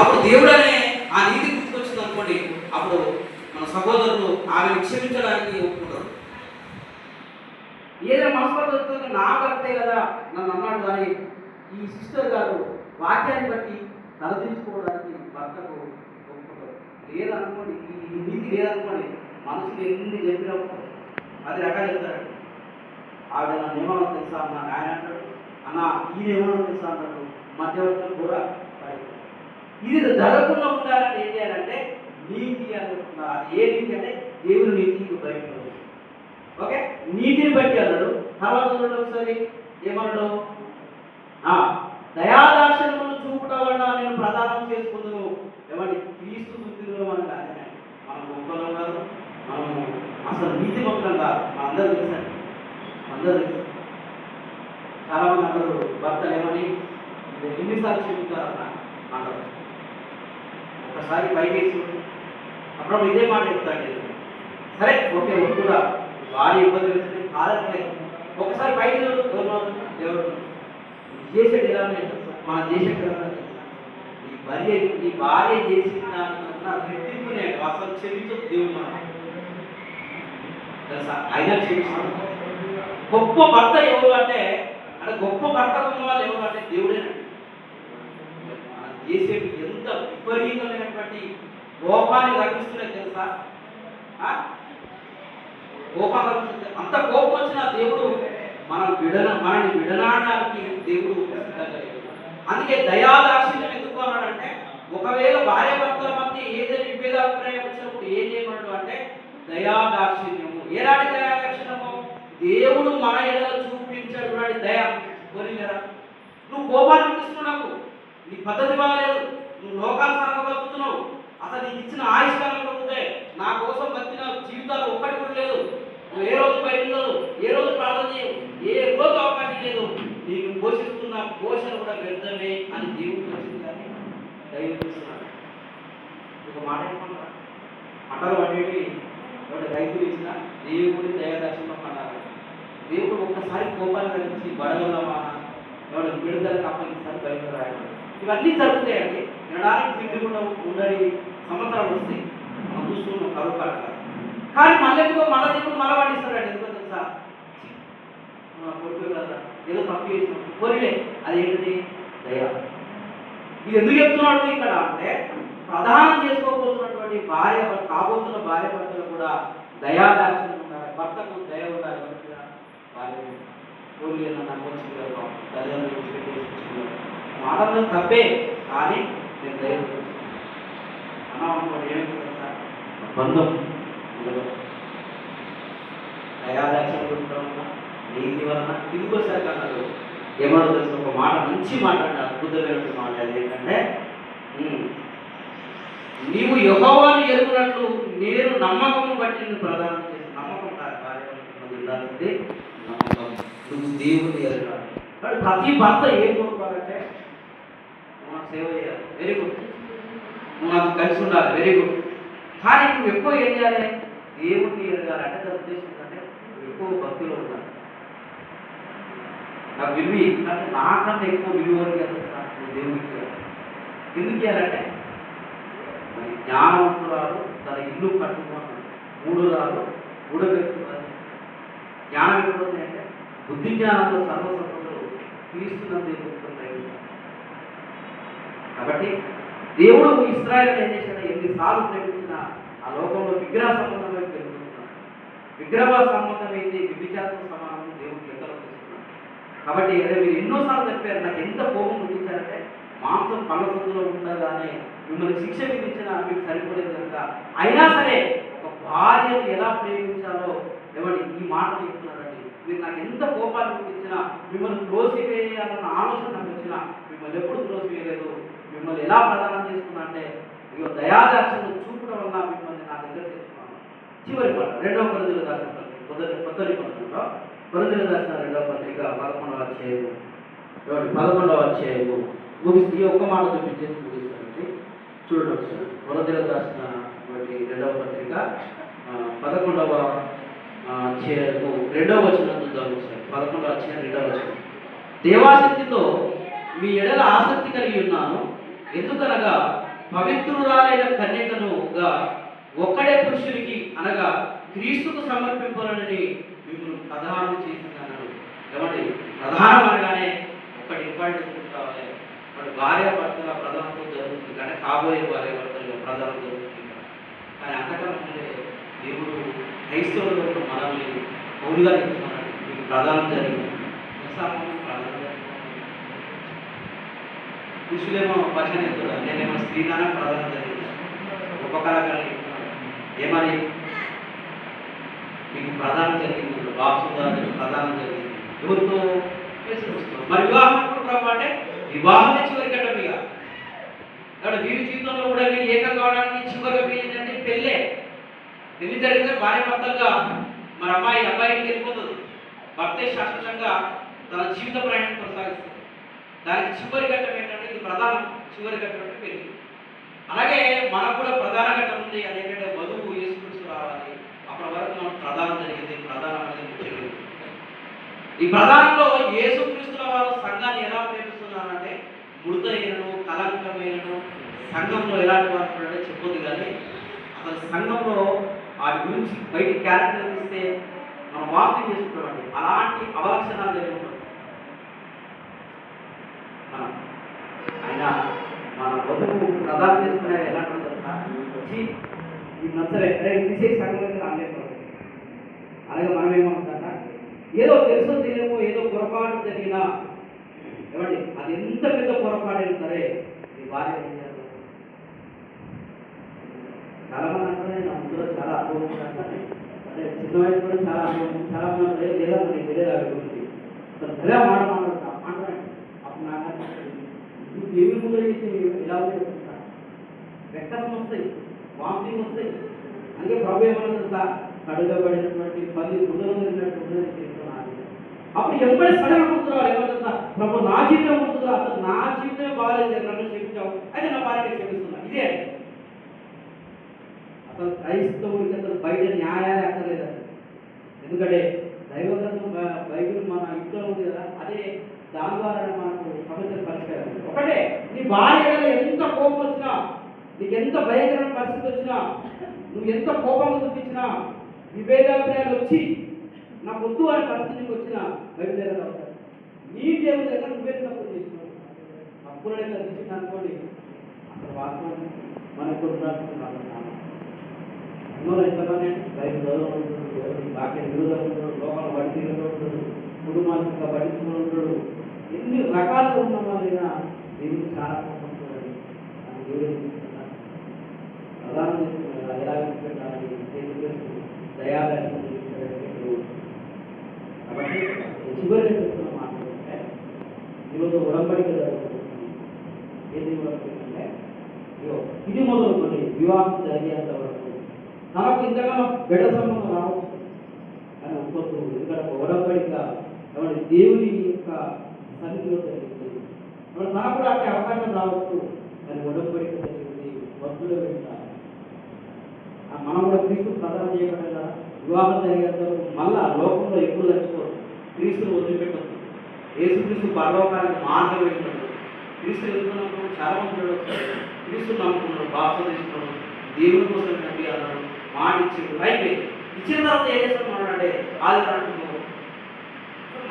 అప్పుడు దేవుడు అనే ఆ నీతి గుర్తుకొచ్చింది అనుకోండి, అప్పుడు మన సహోదరులు ఆమెను క్షమించడానికి ఒప్పుకుంటారు. ఏదైనా మనస్పర్ధ నా భర్తే కదా నన్ను అన్నాడు కానీ ఈ సిస్టర్ గారు వాక్యాన్ని బట్టి తలదించుకోవడానికి భర్తకు ఒప్పుకుంటారు. లేదనుకోండి, ఈ నీతి లేదనుకోండి, మనసులు ఎన్ని చెప్పినప్పుడు 10 రకాలు చెప్తారండి. ఆవిడ నన్ను ఏమో తెలుసా అన్న, ఆయన అంటాడు అన్న ఈయనేమో తెలుసా అన్నాడు, మధ్యవర్తులు కూడా ఇది జరగకుండా ఉండాలంటే ఏం చేయాలంటే నీతి అనుకుంటున్నా. అది ఏ నీతి అంటే దేవుని నీతి బయట. ఓకే, నీతిని బట్టి అన్నాడు. తర్వాత ఒకసారి ఏమన్నాడు, దయాదాక్షణములు చూపుట వల్ల నేను ప్రదానం చేసుకుందును. ఏమండి, క్రీస్తు చూపుతున్నాం అని కాదు, మనం గొప్పలం కాదు, మనం అసలు నీతి మొత్తం కాదు. అందరూ తెలుసండి, అందరూ తెలుసు. చాలా మంది అందరూ భర్తలు ఏమని ఎన్నిసార్లు చెబుతారన్న అందరూ. ఒకసారి పైకేసి అప్పుడు ఇదే మాట చెప్తాడు. సరే ఓకే, ఒప్పుగా భార్య ఇబ్బంది పెడుతుంది కాదట్లేదు. ఒకసారి పైకి దేవుడు చేసేది ఎలా మన దేశం కదా, ఈ భార్య చేసిన దానికన్నా రెట్టింపునే అసలు క్షమించదు దేవుడు మనం తెలుసా. అయినా క్షమిస్తాడు. గొప్ప భర్త ఎవరు అంటే గొప్ప భర్త ఉన్న వాళ్ళు ఎవరు అంటే దేవుడేనండి. చేసేది ఎంత విపరీతమైనటువంటి కోపాన్ని రగిస్తున్నాయి తెలుసా. కోపం అంత కోపం వచ్చిన దేవుడు మనల్ని విడనాడడానికి దేవుడు. అందుకే దయాదాక్షిణ్యం ఎందుకు అన్నాడంటే, ఒకవేళ భార్య భర్తల మధ్య ఏదైనా విభేదాభిప్రాయం వచ్చినప్పుడు ఏం చేయమన్నాడు అంటే దయాదాక్షిణ్యము. ఎలాంటి దయాదాక్షిణ్యము? దేవుడు మన ఎడల చూపించేటువంటి దయ. కోరినరా నువ్వు కోపాన్ని చూపిస్తున్నావు, నాకు నీ పద్ధతి బాగలేదు, నువ్వు లోకానుసారంగా బతుకుతున్నావు, అసలు నీకు ఇచ్చిన ఆయుష్కాలం ఉంటే నా కోసం బతికిన జీవితాలు ఒక్కటి కూడా లేదు, నువ్వు ఏ రోజు బయట ఉండదు, ఏ రోజు ప్రార్థన చేయవు, ఏ రోజు అవకాశం లేదు, నీకు పోషిస్తున్న పోషణ కూడా వ్యర్థమే అని దేవుడికి వచ్చింది. కానీ దైవం చూస్తున్నాడు. ఒక మాట ఏమన్నా పంటలు పడేవి రైతులు ఇచ్చిన దేవుడి దయాదర్శనం అన్నారు. దేవుడు ఒక్కసారి కోపాన్ని కలిగించి బడగలమా ఎవరు విడుదలకు అప్పగిస్తారు, బయట రాయడం ఇవన్నీ జరుగుతాయండి. వినడానికి తిండి కూడా ఉండని సంవత్సరాలు వస్తాయి, మనం చూస్తున్నాం కరువు కాట. కానీ మళ్ళీ మళ్ళీ దేవుడు మళ్ళీ పండిస్తాడండి. ఎందుకో తెలుసా, కొడుకు కదా ఏదో తప్పు చేసినప్పుడు కోరిలే, అదేంటిది దయ. ఇది ఎందుకు చెప్తున్నాడు ఇక్కడ అంటే, ప్రధానం చేసుకోబోతున్నటువంటి కాబోతున్న భార్య భర్తలు కూడా దయాదాక్షిణ్యం ఉండాలి, భర్తకు దయ ఉండాలి. భార్య కోరిలే నన్ను అనుభవించగలరు, తల్లిదండ్రులు మాటలు తప్పే, కానీ నేను దయ అన్నామనుకోండి ఏమైంది తెలుసా, బంధం దయాదాక్షిణ్యం ఉండడం వల్ల నీతి వలన తిరిగొచ్చాక అన్నారు. ఏమన్నా తెలుసు, ఒక మాట మంచి మాట అంటే అద్భుతమైనటువంటి మాట. ఏంటంటే, నీవు యెహోవాను ఎరుగునట్లు నేను నమ్మకము బట్టి నేను ప్రదానం చేసిన. నమ్మకం కాదు ఉండాల్సింది, నమ్మకం. నువ్వు దేవుని ఎరగాలి. కానీ ప్రతి భర్త ఏం కోరుకోవాలంటే, నువ్వు నాకు సేవ చేయాలి, వెరీ గుడ్, నువ్వు నాకు కలిసి ఉండాలి, వెరీ గుడ్. కానీ నువ్వు ఎక్కువ ఏం చేయాలి, దేవుడిని ఎరగాలి. అంటే దాని ఉద్దేశం ఏంటంటే ఎక్కువ భక్తిలో ఉండాలి. నాకు విలువ అంటే నాకన్నా ఎక్కువ విలువ దేవుడికి ఎందుకు చేయాలంటే, జ్ఞానవంతురాలు తన ఇల్లు కట్టుకున్నాను, 3 రాళ్ళు ఊడబెట్టుకున్నారు. జ్ఞానం ఎప్పుడుంది అంటే బుద్ధి జ్ఞానంలో సర్వసంపదలు క్రీస్తునందు ఎదుగుతున్నాయి. కాబట్టి దేవుడు ఇశ్రాయేలును ఏం చేశాడు, ఎన్నిసార్లు ప్రేమించినా ఆ లోకంలో విగ్రహ సంబంధం వైపు పెరుగుతున్నాడు. విగ్రహ సంబంధం ఏంటి, విభిచారంతో సమానం దేవుడికి ఎంతలో తీసుకున్నాడు. కాబట్టి అదే మీరు ఎన్నోసార్లు చెప్పారు, నాకు ఎంత కోపం గుర్తించారంటే, మాంసం పళ్ళ సందులో ఉండగానే మిమ్మల్ని శిక్ష విధించినా మీకు సరిపోలేదు కనుక, అయినా సరే ఒక భార్యను ఎలా ప్రేమించాలో ఎవరి ఈ మాటలు చెప్తున్నారండి. మీరు నాకు ఎంత కోపాన్ని గుర్తించినా, మిమ్మల్ని త్రోసివేయాలన్న ఆలోచన నాకు వచ్చినా మిమ్మల్ని ఎప్పుడు త్రోసివేయలేదు. మిమ్మల్ని ఎలా ప్రదానం చేసుకున్నా అంటే, ఇక దయాదాక్షను చూపడం వల్ల మిమ్మల్ని నా దగ్గర తెచ్చుకున్నాను. చివరి మాట 2వ కొరింథీయులకు రాసిన పత్రిక, కొత్త నిబంధనలో కొరింథీయులకు రాసిన 2వ పత్రిక 11వ అధ్యాయము 11వ అధ్యాయము ముగిస్తే ఒక్క మాట చూపించేసి ముగిస్తానండి. చూడండి ఒకసారి, కొరింథీయులకు రాసిన 2వ పత్రిక 11వ అధ్యాయము 2వ వచనం చూద్దాం ఒకసారి. 11వ అధ్యాయం 2వ వచనం. దేవాశక్తితో మీ ఎడల ఆసక్తి కలిగి ఉన్నాను, ఎందుకనగా పవిత్రురాలైన కన్యకనుగా ఒక్కడే పురుషునికి అనగా క్రీస్తుకు సమర్పింపాలని మిమ్మల్ని ప్రధానం చేసిందన్నాడు. కాబట్టి ప్రధానం అనగానే ఒక్కటి ఇంపార్టెంట్ కావాలి. వాడు భార్య భర్తల ప్రధానంతో జరుగుతుంది కానీ కాబోయే భార్య భర్తలుగా ప్రధానం జరుగుతుంది. కానీ అంతకన్నా ముందే దేవుడు క్రైస్తవులకు మనల్ని పౌరుగా చెప్తున్నాడు. మీకు ప్రధానం జరిగింది ప్రధానం పురుషులేమో భజన ఎత్తున్నారు, నేనేమో స్త్రీదానం ప్రధానం జరిగింది. ఉపకారాన్ని ఏమని మీకు ప్రధానం జరిగింది, బాప్సుదానికి ప్రధానం జరిగింది. ఎవరితో మరి వివాహం ప్రభు అంటే వివాహమే చివరి ఘట్టం. ఇక కాబట్టి వీరి జీవితంలో కూడా వీరు ఏకం కావడానికి చివరిగా ఏంటంటే పెళ్ళే. పెళ్లి జరిగితే భార్య భర్తలుగా మరి అబ్బాయికి వెళ్ళిపోతుంది. భర్తే శాశ్వతంగా తన జీవిత ప్రయాణం కొనసాగిస్తుంది. దానికి చివరి ఘట్టం ఏంటంటే ఇది ప్రధాన చివరి ఘట్టం అంటే పెళ్లి. అలాగే మనకు కూడా ప్రధాన ఘట్టం ఉంది. అదేంటంటే వధువు యేసుక్రీస్తు రావాలి. అప్పటి వరకు మనకు ప్రధానం జరిగింది. ప్రధానం అనేది ముఖ్యమైనది. ఈ ప్రధానంలో యేసుక్రీస్తుల వారు సంఘాన్ని ఎలా ప్రేమిస్తున్నారంటే మృతైనను కలంకమైనను సంఘంలో ఎలాంటి వారు అంటే చెప్పొద్దు. కానీ అసలు సంఘంలో వాటి గురించి బయట క్యారెక్టర్ ఇస్తే మనం వాక్యం చేసుకుంటామండి. అలాంటి అవలక్షణాలు జరుగుతుంది. ఆయన మన వధువు ప్రధానం చేసుకునే ఎలాంటి వచ్చి ఈ నచ్చలే తీసే సంఘంలో రాలేదు. అలాగే మనం ఏమవుతుందంట ఏదో తెలుసో తెలియమో ఏదో పొరపాటు జరిగినా ఏమండి అది ఎంత పెద్ద పొరపాటైనా సరే ఈ భార్య ఏం చేస్తారు? చాలా మంది అంటారు నేను అందులో చాలా అనుభవం అంటే చిన్న వయసు కూడా చాలా అనుభవం. చాలా మంది లేదా మనకి తెలియదు అభివృద్ధి అసలు ఎలా మాట్లాడతాను అప్పుడు నాకు దేవుని ముందు చేసి ఎలా ఉంటాను వ్యక్తం వస్తాయి, వామిటింగ్ వస్తాయి. అందుకే ప్రభు ఏమన్నా సార్ కడుగబడినటువంటి 10 గుండెలు తిరిగినట్టు అప్పుడు ఎప్పుడే సడన్ గుర్తురావాలి. ఏమంటా ప్రభు నా జీవితం గుర్తురా, అసలు నా జీవితమే బాగాలేదు, నన్ను క్షమించావు అయితే నా భార్యకి క్షమిస్తున్నా. ఇదే అసలు క్రైస్తవుడికి అసలు బయట న్యాయాలే అక్కర్లేదండి. ఎందుకంటే దైవగ్రంథం బైబిల్ మన ఇంట్లో ఉంది కదా, అదే దాని ద్వారా మనకు సమస్యలు పరిష్కారం. ఒకటే నీ భార్య ఎంత కోపం వచ్చినా, నీకు ఎంత భయంకరమైన పరిస్థితి వచ్చినా, నువ్వు ఎంత కోపంగా చూపించినా, విభేదాభిప్రాయాలు వచ్చి నా వద్దు అనే పరిస్థితికి వచ్చిన బయలుదేరడం అవుతారు. నీ దేవుని దగ్గర నువ్వే తప్పులు చేసినావు, తప్పులనే తగ్గించింది అనుకోండి. అసలు వాస్తవం మనకు ఎన్నో ఎంతగానే బయట చదువు బాకీ విడుదల ఉంటాడు, లోపల బడి ఉంటాడు, కుటుంబానికి పట్టించుకుని ఉంటాడు. ఎన్ని రకాలుగా ఉన్న వాళ్ళైనా దేవుడు చాలా కోపడుతుంది. దేవుడు ప్రధానం చేసుకున్నారు ఎలా విడిచిపెట్టాలి దయాదర్శనం కాబట్టి చివరిగా చెప్తున్న మాట ఏంటంటే ఈరోజు ఉడంబడిక జరుగుతుంది. ఏది ఉడంబడిక అంటే ఇది మొదలుకొని వివాహం జరిగేంత వరకు తనకు ఇంతగా బిడ్డ సంబంధం రావచ్చు కానీ ఒప్పుకోదు. ఎందుకంటే ఉడంబడిక కాబట్టి దేవుని యొక్క సన్నిధిలో జరిగింది. కాబట్టి తనకు కూడా అంటే అవకాశం రావచ్చు కానీ ఉడంబడిక జరిగింది. భక్తులు వెంట మనం కూడా క్రీస్తు ప్రదానం చేయబడేలా వివాహం జరిగేంత వరకు మళ్ళా లోకంలో ఎప్పుడు తెచ్చుకోరు. క్రీస్తుని వదిలిపెట్టదు. యేసుక్రీస్తు పరలోకానికి మార్గం వెళ్తున్నాడు. క్రీస్తు వెళ్తున్నప్పుడు చాలా మంది వచ్చారు. క్రీస్తుని నమ్ముకున్నాడు, బాప్తిజం తీసుకున్నాడు, దేవుని కోసం నమ్మి అన్నాడు, మాట ఇచ్చాడు. అయితే ఇచ్చిన తర్వాత ఏం చేస్తున్నాడు అంటే ఆది అంటున్నాడు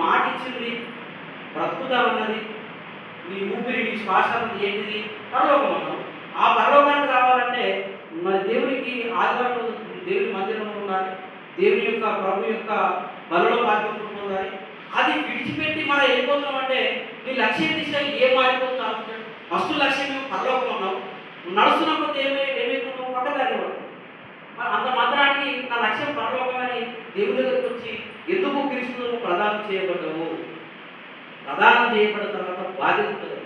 మాట ఇచ్చింది బ్రతుకుతామన్నది నీ ఊపిరి నీ శ్వాస ఏంటిది పరలోకం అన్నావు. ఆ పరలోకానికి రావాలంటే మరి దేవునికి ఆదివారం దేవుని మందిరంలో ఉండాలి, దేవుని యొక్క ప్రభు యొక్క బలలో పాల్గొంటూ ఉండాలి. అది విడిచిపెట్టి మనం వెళ్ళిపోతున్నాం అంటే నీ లక్ష్యం దిశ ఏం మారిపోతుంది? ఫస్ట్ లక్ష్యం పరలోకం ఉన్నావు, నువ్వు నడుస్తున్నప్పుడు ఏమైతున్నావు పక్కదారి మరి అంత మాత్రానికి నా లక్ష్యం పరలోకమని దేవుని దగ్గరికి వచ్చి ఎందుకు క్రీస్తును ప్రదానం చేయబడ్డావు? ప్రదానం చేయబడిన తర్వాత బాధ్యత ఉంటుంది.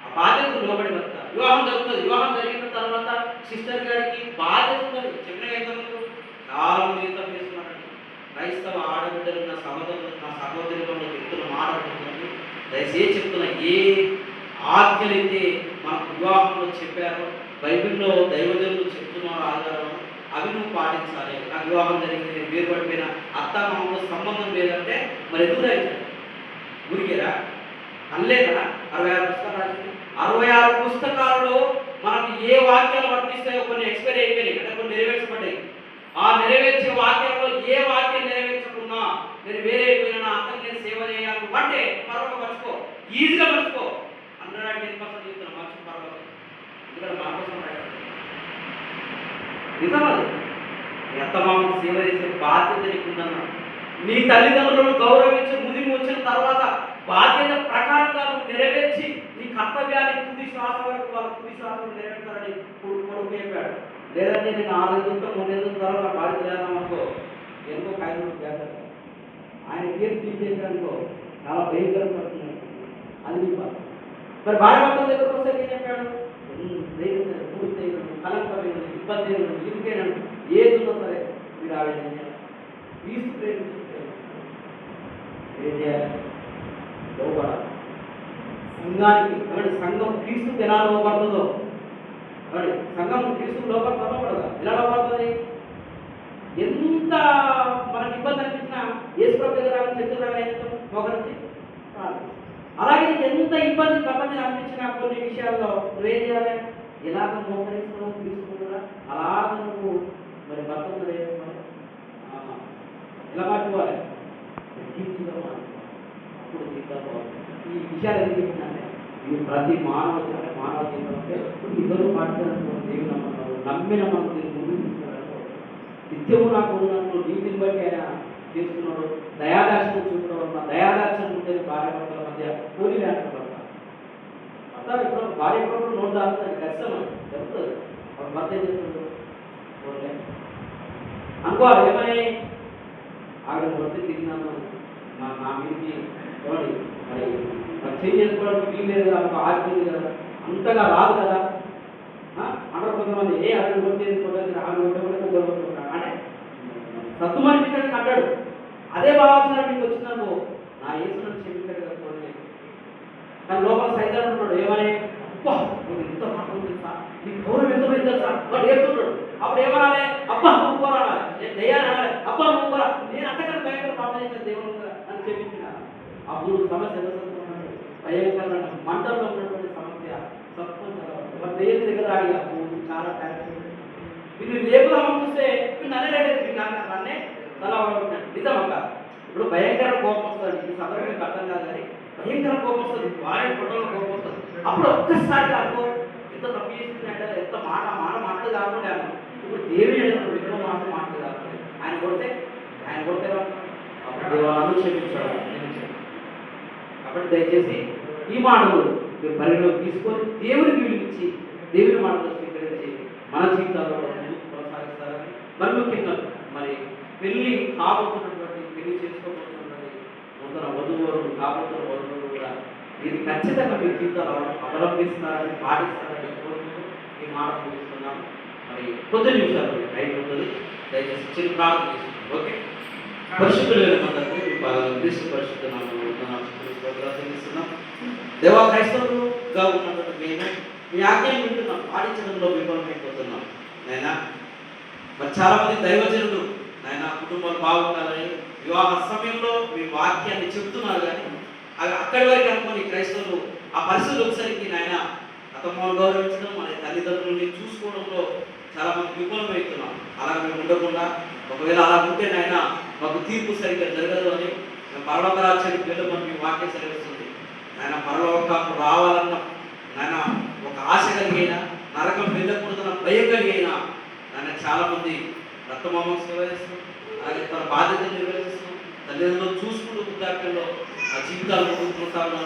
ఆ బాధ్యతకు లోబడి బతారు. వివాహం జరుగుతుంది. వివాహం జరిగిన తర్వాత సిస్టర్ గారికి బాధ్యత ఉంటుంది. చెప్పిన ఎంతమంది చాలా మంది ఎంత చేస్తున్నారండి. క్రైస్తవ ఆడబిడ్డలు నా సహోదరులు నా సహోదరులను వ్యక్తులు మాట్లాడుతుంది. దయచేసి చెప్తున్న ఏ ఆజ్ఞలైతే మనకు వివాహంలో చెప్పారో బైబిల్లో దైవజనులు చెప్తున్నారు ఆధారం అవి నువ్వు పాటించాలి. నాకు వివాహం జరిగింది, వేరు పడిపోయిన అత్త మామూలు సంబంధం లేదంటే మరి ఎందుకు అవుతుంది? ఊరికేరా అల్లే కదా 66 పుస్తకాలు రాసింది. 66 పుస్తకాలలో మనకు ఏ వాక్యాలు వర్తిస్తాయో కొన్ని ఎక్స్పైర్ అయిపోయినాయి, అంటే కొన్ని నెరవేర్చబడ్డాయి. ఆ నెరవేర్చే వాక్యాల్లో ఏ వాక్యం నెరవేర్చకున్నా నేను వేరే అయిపోయినా అతను నేను సేవ చేయాలి అంటే మరొక మర్చిపో, ఈజీగా మర్చిపో. 110% చెప్తున్నా, మర్చి పర్వాలేదు. ఎందుకంటే మన కోసం రాయడం నిజం. అది నీ అత్తమామకు సేవ చేసే బాధ్యత నీకుందన్నా. నీ తల్లిదండ్రులను గౌరవించి ముదిమి వచ్చిన తర్వాత బాధ్యత ప్రకారంగా నువ్వు నెరవేర్చి నీ కర్తవ్యాన్ని తుది శ్వాస వరకు వాళ్ళ తుది శ్వాసను నెరవేర్చాలని కొడుకు చెప్పాడు. లేదంటే నేను 6 నెలలతో 3 నెలల తర్వాత నా బాధ్యత లేదనుకో ఎంతో కాయలు చేస్తాడు. ఆయన కేసు తీసేసాడనుకో చాలా భయంకరం పడుతుంది. అది నీ బాధ. మరి భార్య భర్తల దగ్గరకు వస్తే ఏం చెప్పాడు? పూర్తి కలంకమైన ఇబ్బంది ఇరుకైనాడు ఏది ఉన్నా సరే మీరు ఆవేదన క్రీస్తు ప్రేమించే ఏం చేయాలి? లోపడాలి. సంఘానికి సంఘం క్రీస్తుకు ఎలా లోపడుతుందో సంఘం క్రీస్తుకు లోపడదా? ఎలా లోపడుతుంది? ఎంత మనకి ఇబ్బంది అనిపించినా యేసుప్రభు దగ్గర చర్చలు మోకరించి అలాగే నీకు ఎంత ఇబ్బంది ప్రపంచం అనిపించినా కొన్ని విషయాల్లో నువ్వేం చేయాలి? ఎలాగ మోకరిస్తున్నావు తీసుకుంటున్నా అలాగ నువ్వు మరి భర్తలు ఎలా మార్చుకోవాలి? అప్పుడు జీవితంలో ఈ విషయాలు ఎందుకు చెప్పిందంటే ఇవి ప్రతి మానవ జీవితం అంటే ఇద్దరు పాటించాలనుకో దేవుని నమ్మకం నమ్మిన మనం ముందుకు తీసుకున్నాడు. నిత్యము నాకు ఉన్నప్పుడు నీతిని బట్టి ఆయన చేసుకున్నాడు. దయాదాక్షిణం చూపడం వల్ల దయాదాక్షిణం ఉంటే భార్య భర్తల మధ్య పోటీ లేకపోవడం అర్థం. ఇప్పుడు భార్య భర్తలు నోటు దాటుతుంది కష్టం అని చెప్తుంది. ఒక భర్త ఏం చేస్తుంది అనుకోవాలి ఏమని ఆవిడ భర్త తిరిగినాను నా మీదకి చూడండి మరి చేంజ్ చేసుకోవడానికి వీలు లేదు కదా, ఒక ఆజ్ఞ కదా, అంతగా రాదు కదా అంటారు కొంతమంది. అక్కడ కొట్టేది కొట్టేది ఆవిడ కొట్టుకుంటాడు అంటే సత్తుమని అంటాడు. అదే భావన మీకు వచ్చిందనుకో నా యేసును క్షమించాడు కదా చూడండి. కానీ లోపల సైతం ఉంటాడు ఏమని నువ్వు ఎంత మాట్లాడు తెలుసా, నీ గౌరవం ఎంత పోయింది తెలుసా వాడు ఏడుతుంటాడు. అప్పుడు ఏమనాలి? అబ్బా నువ్వు పోరా అనాలి. నేను దయ్యాన్ని అనాలి. అబ్బా నువ్వు పోరా, నేను అంతకన్నా భయంకర పాపం చేసిన దేవుడు అని చెప్పించిన అప్పుడు సమస్య భయంకరమైన మంటల్లో ఉన్నటువంటి సమస్య సత్వం దేవుని దగ్గర అడిగా చాలా వీళ్ళు లేపుదామని చూస్తే నన్నే తలా నిజం అక్క. ఇప్పుడు భయంకర కోపం వస్తుంది. ఈ సందర్భం మీకు అర్థం కాదు కానీ భయంకర కోపం వస్తుంది, భార్య ఫోటోలో కోపం వస్తుంది. అప్పుడు ఒక్కసారి అనుకో ఎంత తప్పు చేసిందంటే ఎంత మాటలు కాకుండా ఇప్పుడు దేవుని విగ్రహం మాటలు కాకుండా ఆయన కొడితే అప్పుడు దేవాలను క్షమించాడు. కాబట్టి దయచేసి ఈ మాటలు మీరు పరిగణలోకి తీసుకొని దేవునికి విలువించి దేవుని మాటలు స్వీకరించి మన జీవితాల్లో ముందుకు కొనసాగిస్తారని మరి ముఖ్యంగా మరి పెళ్లి కాబోతున్నటువంటి పెళ్లి చేసుకోబోతున్నటువంటి నూతన వధువులు కాబోతున్న వధువులు కూడా దీన్ని ఖచ్చితంగా మీ జీవితాలు అవలంబిస్తున్నారని పాటిస్తారని కోరుకుంటూ ఈ మాట ముగిస్తున్నాము. మరి కొద్ది నిమిషాలు అయిపోతుంది. దయచేసి చిన్న ప్రార్థన చేస్తున్నాం. ఓకే, పరిశుద్ధులైన మందరికి మీ పాదాలను క్రీస్తు పరిశుద్ధ నామములో తెలుస్తున్నాం. దేవా క్రైస్తవులుగా ఉన్నటువంటి మేము మీ ఆజ్ఞలు వింటున్నాం, పాటించడంలో విఫలమైపోతున్నాం నాయనా. మరి చాలా మంది దైవజనులు నాయన కుటుంబాలు బాగుండాలని వివాహ సమయంలో మీ వాక్యాన్ని చెప్తున్నారు కానీ అవి అక్కడి వరకు అనుకోని క్రైస్తవులు ఆ పరిస్థితులు వచ్చేసరికి నాయన అతమ్మను గౌరవించడం మన తల్లిదండ్రులని చూసుకోవడంలో చాలా మంది విఫలమవుతున్నాం. అలా మేము ఉండకుండా ఒకవేళ అలా ఉంటే నాయన మాకు తీర్పు సరిగ్గా జరగదు అని పరలోక రాజ్యానికి వెళ్ళమని మీ వాక్యం సెలవిస్తుంది. నాయన పరలోకం రావాలన్న నాయన ఒక ఆశ కలిగైనా నరకం వెళ్ళకూడదన్న భయం కలిగైనా నాయన చాలా మంది రక్తమామం సేవ చేస్తాం, అలాగే తన బాధ్యతను నిర్వహిస్తాం, తల్లిదండ్రులు చూసుకుంటూ వృద్ధాప్యంలో ఆ జీవితాలు కొనుక్కుంటాను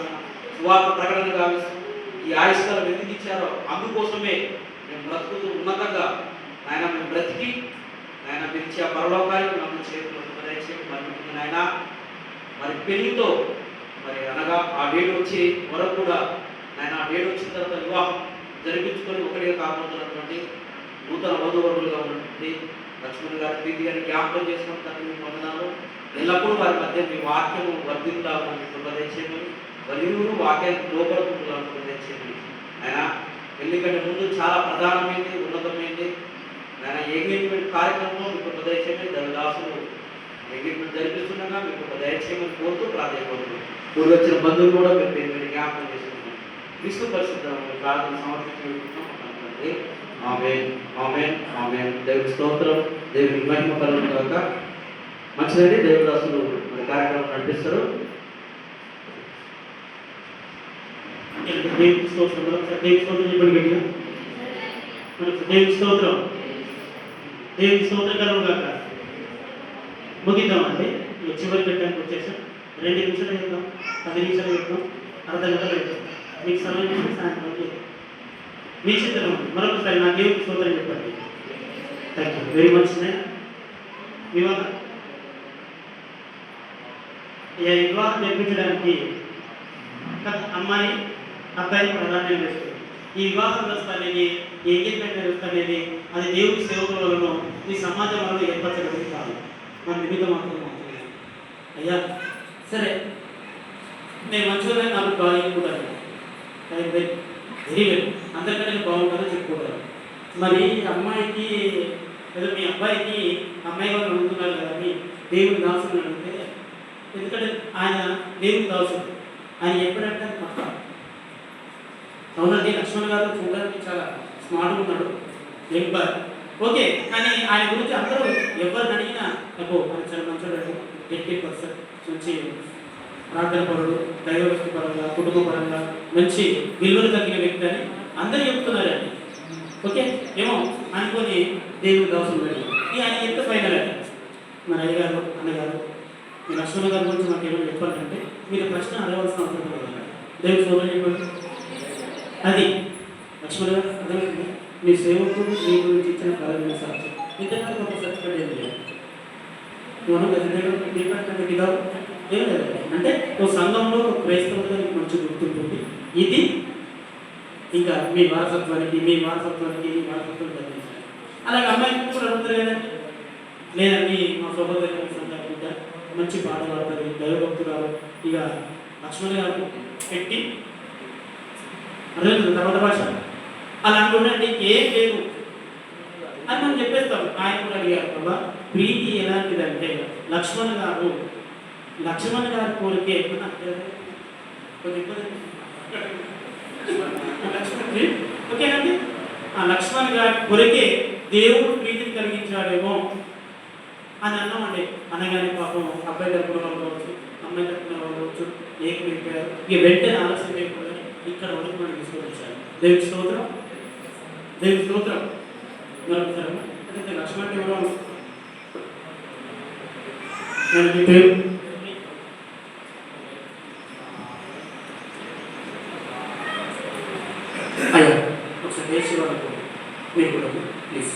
సువార్త ప్రకటన గావిస్తాం. ఈ ఆయుష్కాలం ఎందుకు ఇచ్చారో అందుకోసమే మేము బ్రతుకుతూ ఉన్నతంగా ఆయన మేము బ్రతికి ఆయన పిలిచి ఆ పరలోకానికి నన్ను చేరుకుని నాయన మరి పెళ్లితో మరి అనగా ఆ డేట్ వచ్చే వరకు కూడా ఆయన ఆ డేట్ వచ్చిన తర్వాత వివాహం జరిపించుకొని ఒకటిగా కాబోతున్నటువంటి నూతన వధువరులుగా ఉన్నటువంటి లక్ష్మణ్ గారి ప్రీతి గారిని జ్ఞాపకం చేసుకుని తండ్రి పొందనాలు. ఎల్లప్పుడూ వారి మధ్య మీ వాక్యము వర్ధిల్లాలని ఉపదేశమని వారి ఇరువురు వాక్యానికి లోపడుకుంటున్నాను ఉపదేశమని. ఆయన పెళ్లి కంటే ముందు చాలా ప్రధానమైనది ఉన్నతమైనది ఆయన ఎంగేజ్మెంట్ కార్యక్రమంలో మీకు ఉపదేశమే దళదాసులు ఎంగేజ్మెంట్ జరిపిస్తుండగా మీకు ఒక దయచేయమని కోరుతూ ప్రాధాన్యపడుతుంది. కూడి వచ్చిన బంధువులు కూడా మీరు పేరు జ్ఞాపకం చేసుకుంటున్నాం. క్రీస్తు పరిశుద్ధ ప్రార్థన సమర్పించుకుంటున్నాం. ఆమేన్, ఆమేన్, ఆమేన్. దేవుడి స్తోత్రం, దేవుని మహిమ కలుగును గాక. మంచిదండి, దేవదాసులు మరి కార్యక్రమం నడిపిస్తారు. దేవుని స్తోత్రం, దేవుని స్తోత్రం చెప్పండి గట్టిగా. దేవుని స్తోత్రం, దేవుని స్తోత్రం కలుగును గాక. ముగిద్దామండి, చివరి పెట్టడానికి వచ్చేసాం. 2 నిమిషాలు చెప్తాం, 10 నిమిషాలు చెప్తాం, అర్ధ గంటలు చెప్తాం. మీకు సమయం చేసి సాయంత్రం చెప్తాం. మీ చిత్రం మరొకసారి నా దేవుని స్తోత్రం చెప్పండి. Thank you very much. వివాహం జరిపించడానికి అమ్మాయి అబ్బాయి ప్రాధాన్యం చేస్తుంది. ఈ వివాహ వ్యవస్థ అనేది, ఈ ఎంగేజ్మెంట్ వ్యవస్థ అనేది అది దేవుడి సేవకుల వలన ఈ సమాజం వల్ల ఏర్పరచబడింది కాదు, మన నిమిత్తం మాత్రం మాత్రమే. అయ్యా సరే, నేను మంచిగా నాకు బాగా చెప్పుకుంటాను, వెరీ వెరీ అందరికంటే నేను బాగుంటుందో చెప్పుకుంటాను. మరి అమ్మాయికి ఏదో మీ అబ్బాయికి అమ్మాయి వాళ్ళు అడుగుతున్నారు కదా అని దేవుని దాసుని అడిగితే, ఎందుకంటే ఆయన దేవుని దాసుడు, ఆయన ఎప్పుడంటే పక్క. అవునండి, లక్ష్మణ్ గారు చూడడానికి చాలా స్మార్ట్గా ఉన్నాడు, ఎంపర్ ఓకే, కానీ ఆయన గురించి అందరూ ఎవరిని అడిగినా అబ్బో ఆయన చాలా మంచి డెడికేట్ పర్సన్, మంచి ప్రార్థన పరుడు, దైవభక్తి పరంగా, కుటుంబ పరంగా మంచి విలువలు తగ్గిన వ్యక్తి అని అందరూ చెప్తున్నారండి. ఓకే, ఏమో అనుకొని దేవుని దాసులు వెళ్ళి ఆయన ఎంత ఫైనల్ అండి. మన అయ్యగారు అన్నగారు మీ లక్ష్మణ గారి గురించి మాకు ఏమైనా చెప్పాలంటే మీరు ప్రశ్న అడగవలసిన అవసరం లేదు. దేవుని సోదరు చెప్పండి. అది లక్ష్మణ గారు అర్థమవుతుంది. మీ సేవకుడు మీ గురించి ఇచ్చిన ప్రాధాన్యత సాక్షి ఇంతకంటే ఒక సర్టిఫికేట్ ఏం లేదు. మనం గదిలో ఏం లేదండి. అంటే ఒక సంఘంలో ఒక క్రైస్తవుడిగా మీకు మంచి గుర్తుంటుంది. ఇది ఇంకా మీ వారసత్వానికి మీ వారసత్వానికి తగ్గించాలి. అలాగే అమ్మాయి కూడా అడుగుతారు కదండి, లేదండి మా సోదరు సందర్భంగా మంచి పాట పాడుతుంది, దైవభక్తురాలు, ఇక లక్ష్మణ్ గారు పెట్టి అర్థమవుతుంది తర్వాత భాష అలా అనుకుంటే ఏం లేదు అని మనం చెప్పేస్తాం. ఆయన కూడా అడిగారు, బాబా ప్రీతి ఎలాంటిదంటే లక్ష్మణ్ గారి కోరికే ఓకేనండి. ఆ లక్ష్మణ్ గారి కొరికే దేవుడు ప్రీతిని కలిగించాడేమో అని అన్నామండి. అనగానే పాపం అబ్బాయి తరపున వాళ్ళు కావచ్చు, అమ్మాయి తరపున వాళ్ళు కావచ్చు, ఏకమైపోయారు. ఇక వెంటనే ఆలస్యం అయిపోయి ఇక్కడ వరకు మనం తీసుకొచ్చారు. దేవుని స్తోత్రం, దేవుని స్తోత్రం. మరొకసారి అంటే లక్ష్మణ్ ఎవరో పేరు అయ్యా ఒకసారి వేసి వాళ్ళకు మీరు కూడా ప్లీజ్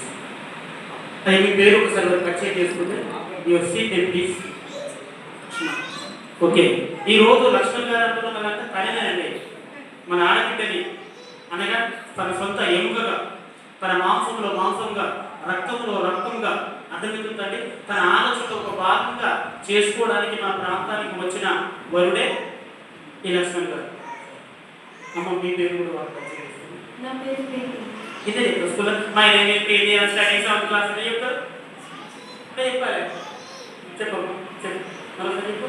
అయ్యా మీ పేరు ఒకసారి పర్చేజ్ చేసుకుంటే your seat and please. Okay, ఈరోజు లక్ష్మణ్ గారు అనుకున్నారంటే తనేనండి మన ఆడబిడ్డని, అనగా తన సొంత ఎముకగా, తన మాంసంలో మాంసంగా, రక్తంలో రక్తంగా అర్థమవుతుందండి. తన ఆలోచనలో ఒక భాగంగా చేసుకోవడానికి మన ప్రాంతానికి వచ్చిన వరుడే ఈ లక్ష్మణ్ గారు. అమ్మ మీ పేరు కూడా వాళ్ళు ఇదే చెప్తారు స్కూల్లో. మా ఏంటి స్టడీస్ క్లాస్ అంటే చెప్తారు, చెప్పాలి చెప్పమ్మా చెప్పు మరొకసారి చెప్పు.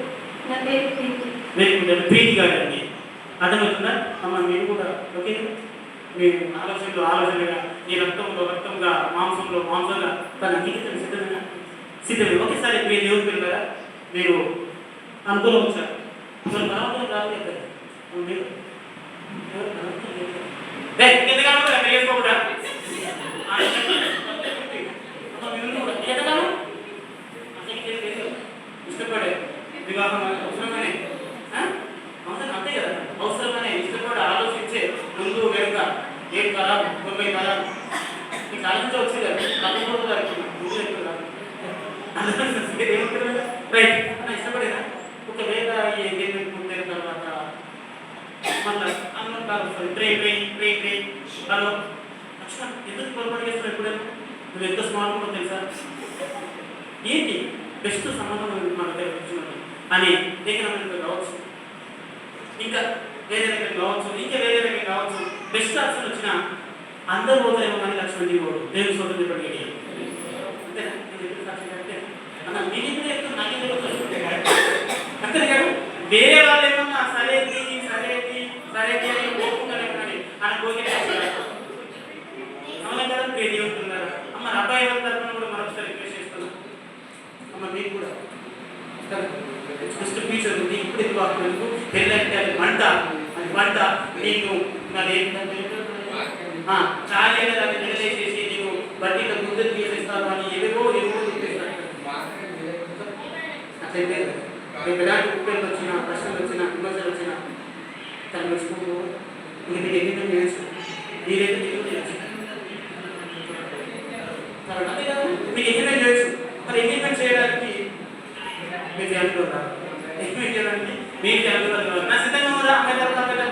వెరీ గుడ్, ప్రీతి గారు అండి. అర్థమవుతుందా అమ్మ? మీరు కూడా ఓకే, మీ ఆలోచనలుగా ఈ రక్తంగా మాంసంలో మాంసంగా తన అంగీకరణ సిద్ధమే ఒకేసారి మీ దేవుడు పేరు కదా మీరు అనుకూలం వచ్చారు. మీరు బలవంతం రాదు మీరు చేసుకోకుండా ఇష్టపడే వివాహం అవసరమనే అంతే కదా, అవసరమనే ఇష్టపడి ఆలోచించే ముందు వెనుక ఏం కదా 90 తరాలు మీకు ఆలోచించ వచ్చేది రైట్ అన్న ఇష్టపడేదా. ఒకవేళ ఈ ఎంగేజ్మెంట్ ముందైన తర్వాత మళ్ళీ అన్నంటారు ట్రైన్ హలో అక్షర ఎందుకు పొరపాటు చేస్తారు ఎప్పుడైనా, నువ్వు ఎంత స్మార్ట్ ఉందో తెలుసా, ఏంటి బెస్ట్ సంబంధం మన దగ్గర అని దగ్గర కావచ్చు, ఇంకా వేరే దగ్గర కావచ్చు, ఇంకా వేరే దగ్గర కావచ్చు, బెస్ట్ ఆప్షన్ వచ్చిన అందరూ పోతారేమో కానీ లక్ష్మణ్ పోడు. దేవుని సోదరుడు ఇప్పటికీ అంతేనా? అన్న మీ చెప్తే నాకే వేరే వాళ్ళు ఏమన్నా సరేది సరేది సరేది అని కోరుకుంటారే కానీ ఆయన కోరిక అవునా కదా ప్రేది ఉంటున్నారు. అమ్మ అబ్బాయి ఎవరి తరఫున కూడా మరొకసారి రిక్వెస్ట్ చేస్తాను. అమ్మ మీకు కూడా నెక్స్ట్ ఫ్యూచర్ ఉంది. ఇప్పుడు ఎందుకు అప్పుడు పెళ్ళంటే అది వంట, అది వంట నీకు మరి ఏంటంటే చాలా అది నిలదీసేసి నీకు బట్టిలో ముందు తీసేస్తాను అని ఏవేవో చెప్పేస్తాను. అట్లయితే రేపు ఎలాంటి ఉపయోగం వచ్చినా, ప్రశ్నలు వచ్చినా, విమర్శలు వచ్చినా తను వచ్చుకుంటూ ఇంక మీకు ఎన్ని చేయొచ్చు, మీరైతే మీకు చేయొచ్చు. అదే కదా మీకు ఎంగేజ్మెంట్ చేయొచ్చు. మరి ఎంగేజ్మెంట్ చేయడానికి మీ ఫ్యామిలీలో రాదు, ఎంగేజ్మెంట్ చేయడానికి మీ ఫ్యామిలీలో